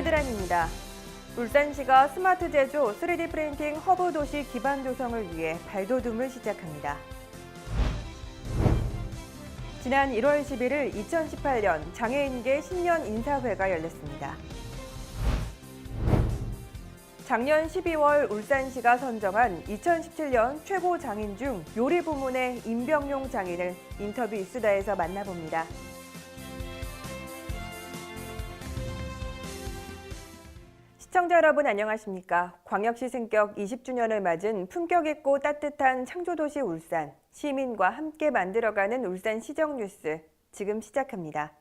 헤드라인입니다. 울산시가 스마트 제조 3D 프린팅 허브 도시 기반 조성을 위해 발돋움을 시작합니다. 지난 1월 11일 2018년 장애인계 신년 인사회가 열렸습니다. 작년 12월 울산시가 선정한 2017년 최고 장인 중 요리 부문의 임병용 장인을 인터뷰 이수다에서 만나봅니다. 시청자 여러분 안녕하십니까? 광역시 승격 20주년을 맞은 품격 있고 따뜻한 창조도시 울산, 시민과 함께 만들어가는 울산 시정 뉴스, 지금 시작합니다.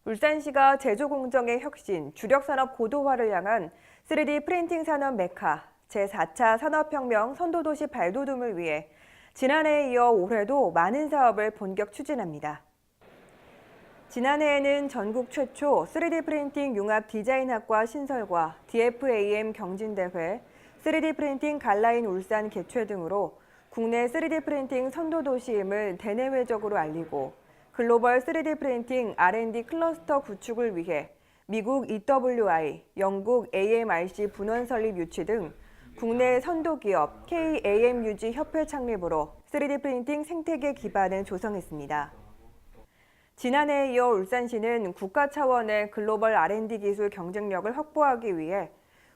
울산시가 제조공정의 혁신, 주력산업 고도화를 향한 3D 프린팅 산업 메카, 제4차 산업혁명 선도도시 발돋움을 위해 지난해에 이어 올해도 많은 사업을 본격 추진합니다. 지난해에는 전국 최초 3D 프린팅 융합 디자인학과 신설과 DFAM 경진대회, 3D 프린팅 갈라인 울산 개최 등으로 국내 3D 프린팅 선도도시임을 대내외적으로 알리고 글로벌 3D 프린팅 R&D 클러스터 구축을 위해 미국 EWI, 영국 AMRC 분원 설립 유치 등 국내 선도기업 KAMUG 협회 창립으로 3D 프린팅 생태계 기반을 조성했습니다. 지난해에 이어 울산시는 국가 차원의 글로벌 R&D 기술 경쟁력을 확보하기 위해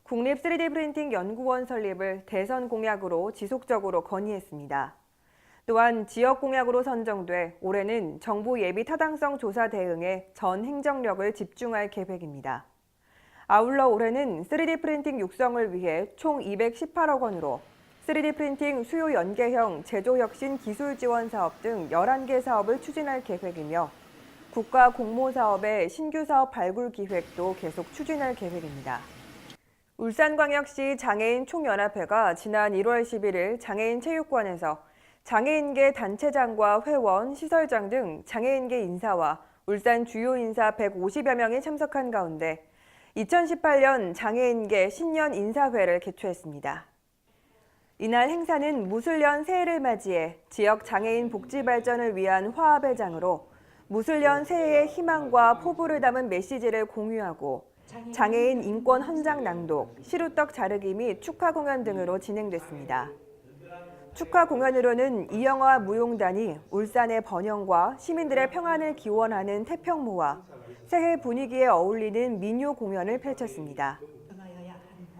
국립 3D 프린팅 연구원 설립을 대선 공약으로 지속적으로 건의했습니다. 또한 지역 공약으로 선정돼 올해는 정부 예비 타당성 조사 대응에 전 행정력을 집중할 계획입니다. 아울러 올해는 3D 프린팅 육성을 위해 총 218억 원으로 3D 프린팅 수요 연계형 제조혁신 기술 지원 사업 등 11개 사업을 추진할 계획이며 국가 공모사업의 신규 사업 발굴 기획도 계속 추진할 계획입니다. 울산광역시 장애인 총연합회가 지난 1월 11일 장애인 체육관에서 장애인계 단체장과 회원, 시설장 등 장애인계 인사와 울산 주요 인사 150여 명이 참석한 가운데 2018년 장애인계 신년 인사회를 개최했습니다. 이날 행사는 무술년 새해를 맞이해 지역 장애인 복지 발전을 위한 화합의 장으로 무술년 새해의 희망과 포부를 담은 메시지를 공유하고 장애인 인권 헌장 낭독, 시루떡 자르기 및 축하 공연 등으로 진행됐습니다. 축하 공연으로는 이영화 무용단이 울산의 번영과 시민들의 평안을 기원하는 태평무와 새해 분위기에 어울리는 민요 공연을 펼쳤습니다.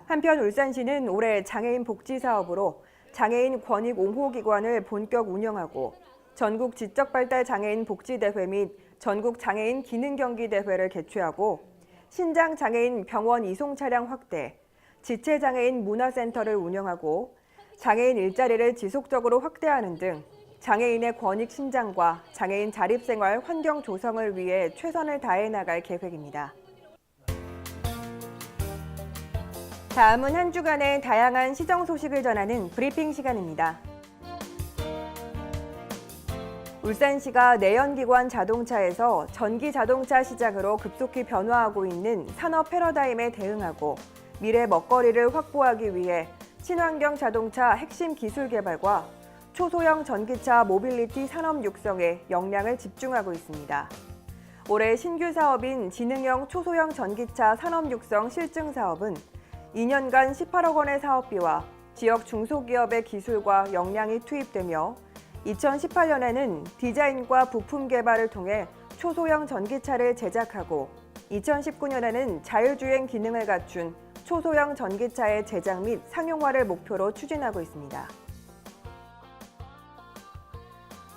한편 울산시는 올해 장애인 복지 사업으로 장애인 권익 옹호기관을 본격 운영하고 전국 지적발달 장애인 복지대회 및 전국 장애인 기능경기대회를 개최하고 신장 장애인 병원 이송 차량 확대, 지체장애인 문화센터를 운영하고 장애인 일자리를 지속적으로 확대하는 등 장애인의 권익 신장과 장애인 자립생활 환경 조성을 위해 최선을 다해 나갈 계획입니다. 다음은 한 주간의 다양한 시정 소식을 전하는 브리핑 시간입니다. 울산시가 내연기관 자동차에서 전기 자동차 시장으로 급속히 변화하고 있는 산업 패러다임에 대응하고 미래 먹거리를 확보하기 위해 친환경 자동차 핵심 기술 개발과 초소형 전기차 모빌리티 산업 육성에 역량을 집중하고 있습니다. 올해 신규 사업인 지능형 초소형 전기차 산업 육성 실증 사업은 2년간 18억 원의 사업비와 지역 중소기업의 기술과 역량이 투입되며 2018년에는 디자인과 부품 개발을 통해 초소형 전기차를 제작하고 2019년에는 자율주행 기능을 갖춘 초소형 전기차의 제작 및 상용화를 목표로 추진하고 있습니다.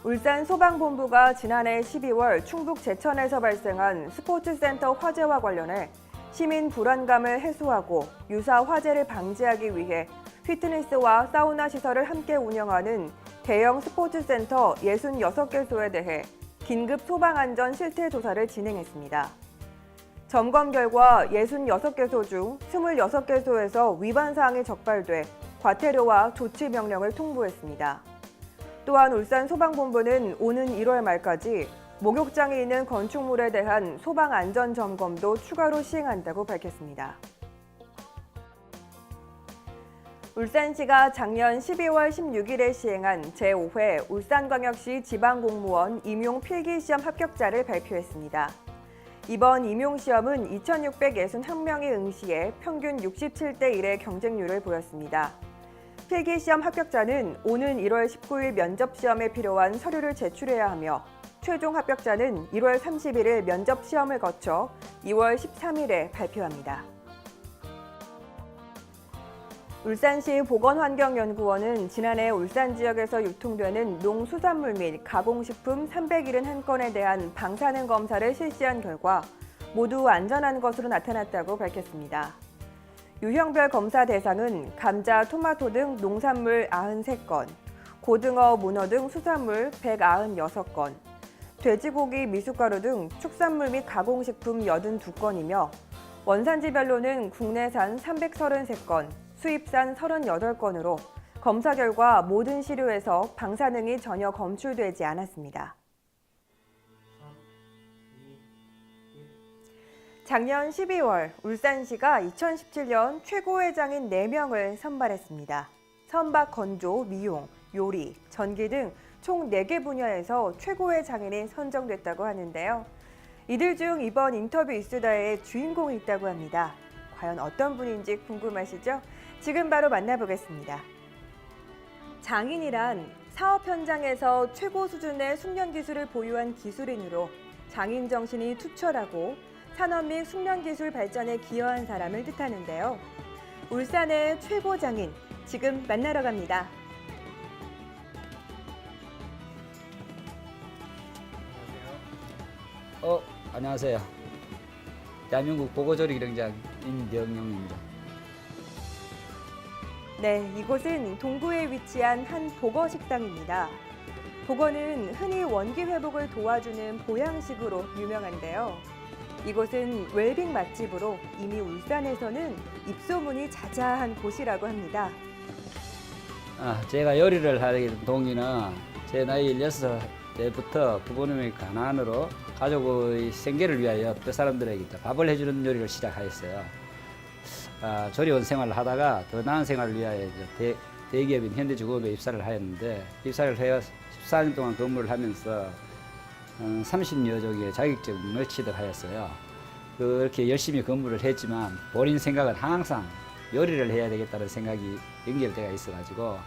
울산 소방본부가 지난해 12월 충북 제천에서 발생한 스포츠센터 화재와 관련해 시민 불안감을 해소하고 유사 화재를 방지하기 위해 피트니스와 사우나 시설을 함께 운영하는 대형 스포츠센터 66개소에 대해 긴급 소방안전 실태 조사를 진행했습니다. 점검 결과 66개소 중 26개소에서 위반 사항이 적발돼 과태료와 조치 명령을 통보했습니다. 또한 울산 소방본부는 오는 1월 말까지 목욕장에 있는 건축물에 대한 소방 안전 점검도 추가로 시행한다고 밝혔습니다. 울산시가 작년 12월 16일에 시행한 제5회 울산광역시 지방공무원 임용 필기시험 합격자를 발표했습니다. 이번 임용시험은 2,661명이 응시해 평균 67대 1의 경쟁률을 보였습니다. 필기시험 합격자는 오는 1월 19일 면접시험에 필요한 서류를 제출해야 하며 최종 합격자는 1월 31일 면접시험을 거쳐 2월 13일에 발표합니다. 울산시 보건환경연구원은 지난해 울산 지역에서 유통되는 농수산물 및 가공식품 371건에 대한 방사능 검사를 실시한 결과 모두 안전한 것으로 나타났다고 밝혔습니다. 유형별 검사 대상은 감자, 토마토 등 농산물 93건, 고등어, 문어 등 수산물 196건, 돼지고기, 미숫가루 등 축산물 및 가공식품 82건이며 원산지별로는 국내산 333건, 수입산 38건으로 검사 결과 모든 시료에서 방사능이 전혀 검출되지 않았습니다. 작년 12월 울산시가 2017년 최고의 장인 4명을 선발했습니다. 선박 건조, 미용, 요리, 전기 등 총 4개 분야에서 최고의 장인이 선정됐다고 하는데요. 이들 중 이번 인터뷰 이수다의 주인공이 있다고 합니다. 과연 어떤 분인지 궁금하시죠? 지금 바로 만나보겠습니다. 장인이란 사업 현장에서 최고 수준의 숙련 기술을 보유한 기술인으로 장인 정신이 투철하고 산업 및 숙련 기술 발전에 기여한 사람을 뜻하는데요. 울산의 최고 장인, 지금 만나러 갑니다. 안녕하세요. 대한민국 보고조리 기능장 임병용입니다. 네, 이곳은 동구에 위치한 한 보거 식당입니다. 보거는 흔히 원기 회복을 도와주는 보양식으로 유명한데요. 이곳은 웰빙 맛집으로 이미 울산에서는 입소문이 자자한 곳이라고 합니다. 제가 요리를 하게 된 동기는 제 나이 16때부터 부모님의 가난으로 가족의 생계를 위하여 그 사람들에게 밥을 해주는 요리를 시작하였어요. 조리원 생활을 하다가 더 나은 생활을 위하여 대기업인 현대중공업에 입사를 하였는데, 입사를 해서 14년 동안 근무를 하면서 30여 종의 자격증을 취득하였어요. 그렇게 열심히 근무를 했지만 본인 생각은 항상 요리를 해야 되겠다는 생각이 연결되어 있어가지고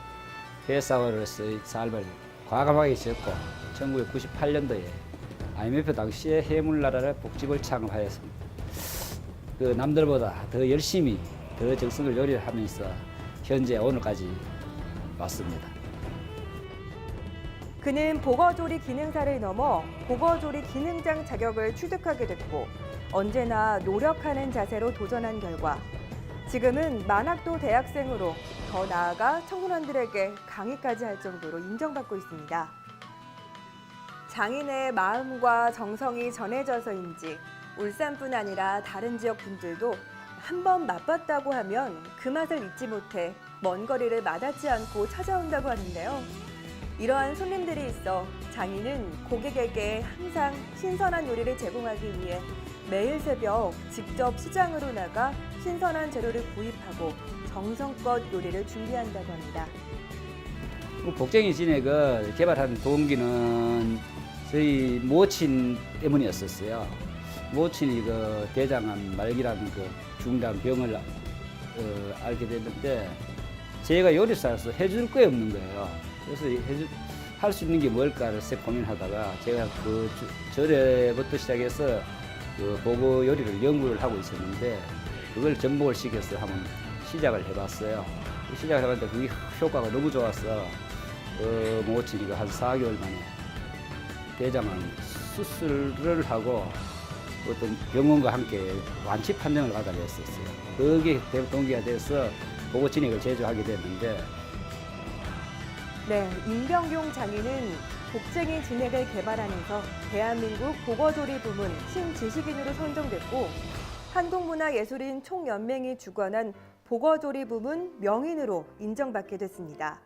회사원으로서의 삶을 과감하게 접고 1998년도에 IMF 당시에 해물나라를 복집을 창업하였습니다. 그 남들보다 더 열심히 더 정성을 요리를 하면서 현재 오늘까지 왔습니다. 그는 보거조리 기능사를 넘어 보거조리 기능장 자격을 취득하게 됐고 언제나 노력하는 자세로 도전한 결과 지금은 만학도 대학생으로 더 나아가 청소년들에게 강의까지 할 정도로 인정받고 있습니다. 장인의 마음과 정성이 전해져서인지 울산뿐 아니라 다른 지역 분들도 한번 맛봤다고 하면 그 맛을 잊지 못해 먼 거리를 마다치 않고 찾아온다고 하는데요. 이러한 손님들이 있어 장인은 고객에게 항상 신선한 요리를 제공하기 위해 매일 새벽 직접 시장으로 나가 신선한 재료를 구입하고 정성껏 요리를 준비한다고 합니다. 복쟁이 진액을 개발한 동기는 저희 모친 때문이었었어요. 모친이 그 대장암 말기라는 그 중단 병을 앓게 됐는데 제가 요리사로서 해줄 게 없는 거예요. 그래서 할 수 있는 게 뭘까를 세 고민하다가 제가 그 절에부터 시작해서 그 보고 요리를 연구를 하고 있었는데 그걸 접목을 시켜서 한번 시작을 해봤어요. 시작을 해봤는데 그게 효과가 너무 좋아서 모친이가 한 4개월 만에 대장암 수술을 하고 어떤 병원과 함께 완치 판정을 받아야 했었어요. 그게 동기가 돼서 보고 진액을 제조하게 됐는데 네, 임병용 장인은 복쟁이 진액을 개발하면서 대한민국 보거조리 부문 신지식인으로 선정됐고 한국문화예술인 총연맹이 주관한 보거조리 부문 명인으로 인정받게 됐습니다.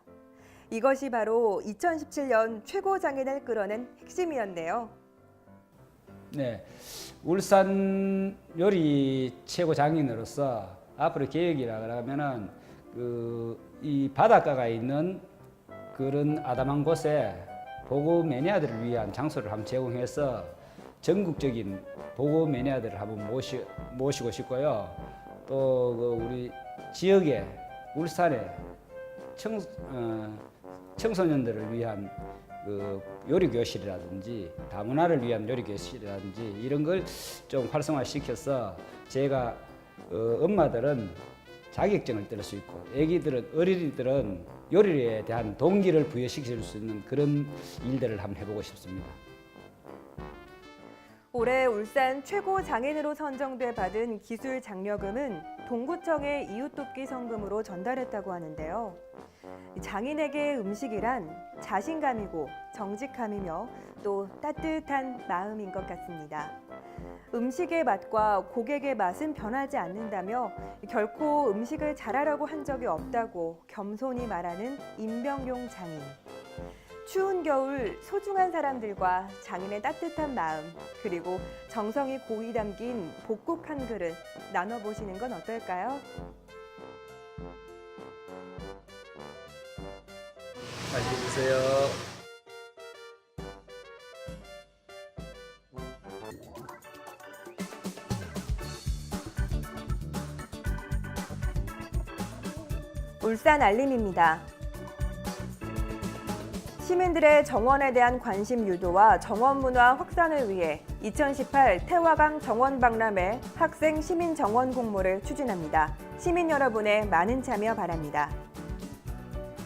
이것이 바로 2017년 최고 장인을 끌어낸 핵심이었네요. 네, 울산 요리 최고 장인으로서 앞으로 계획이라 하면은 이 바닷가가 있는 그런 아담한 곳에 보고 매니아들을 위한 장소를 한번 제공해서 전국적인 보고 매니아들을 한번 모시고 싶고요. 또 그 우리 지역에 울산에 청소년들을 위한 그 요리 교실이라든지 다문화를 위한 요리 교실이라든지 이런 걸 좀 활성화시켜서 제가 엄마들은 자격증을 뗄 수 있고 어린이들은 요리에 대한 동기를 부여시킬 수 있는 그런 일들을 한번 해보고 싶습니다. 올해 울산 최고 장인으로 선정돼 받은 기술 장려금은 동구청의 이웃돕기 성금으로 전달했다고 하는데요. 장인에게 음식이란 자신감이고 정직함이며 또 따뜻한 마음인 것 같습니다. 음식의 맛과 고객의 맛은 변하지 않는다며 결코 음식을 잘하려고 한 적이 없다고 겸손히 말하는 임병용 장인. 추운 겨울 소중한 사람들과 장인의 따뜻한 마음 그리고 정성이 고이 담긴 복국 한 그릇 나눠보시는 건 어떨까요? 맛있게 드세요. 울산 알림입니다. 시민들의 정원에 대한 관심 유도와 정원 문화 확산을 위해 2018 태화강 정원 박람회 학생 시민 정원 공모를 추진합니다. 시민 여러분의 많은 참여 바랍니다.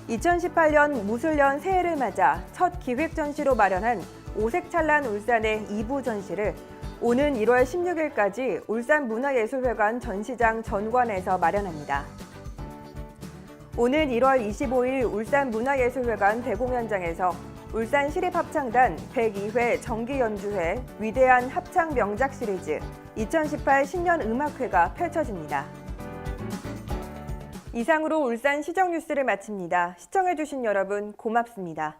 2018년 무술년 새해를 맞아 첫 기획 전시로 마련한 오색찬란 울산의 2부 전시를 오는 1월 16일까지 울산문화예술회관 전시장 전관에서 마련합니다. 오는 1월 25일 울산문화예술회관 대공연장에서 울산시립합창단 102회 정기연주회 위대한 합창 명작 시리즈 2018 신년 음악회가 펼쳐집니다. 이상으로 울산 시정뉴스를 마칩니다. 시청해주신 여러분 고맙습니다.